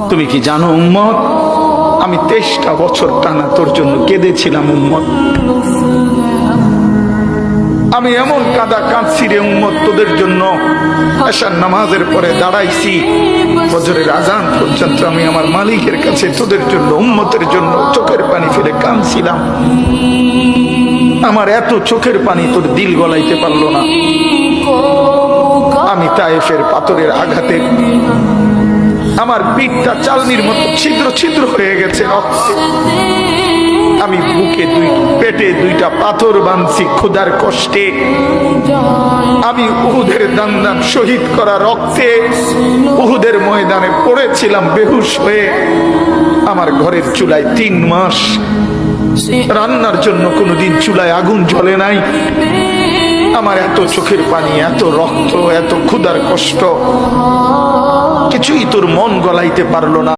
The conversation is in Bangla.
তুমি কি জানো উম্মত, আমি 23টা বছর টানা তোর জন্য কেঁদেছিলাম উম্মত। আমি এমন কাঁদা কাঁদছি রে উম্মত তোদের জন্য। আশার নামাজের পরে দাঁড়াইছি, ফজরের আজান পর্যন্ত আমি আমার মালিকের কাছে তোদের জন্য, উম্মতের জন্য চোখের পানি ফেলে কাঁদছিলাম। আমার এত চোখের পানি তোর দিল গলাইতে পারলো না। আমি তায়েফের পাথরের আঘাতে আমার পিঠটা চালনির মতো ছিদ্র ছিদ্র হয়ে গেছে রক্তে। আমি বুকে পেটে 2টা পাথর বাঁধছি ক্ষুধার কষ্টে। আমি উহুদের দান শহীদ করা রক্তে উহুদের ময়দানে পড়েছিলাম বেহুশ হয়ে। আমার ঘরের চুলায় 3 মাস রান্নার জন্য কোনোদিন চুলায় আগুন জ্বলে নাই। আমার এত চোখের পানি, এত রক্ত, এত ক্ষুধার কষ্ট, কিছুই তোর মন গলাইতে পারলো না।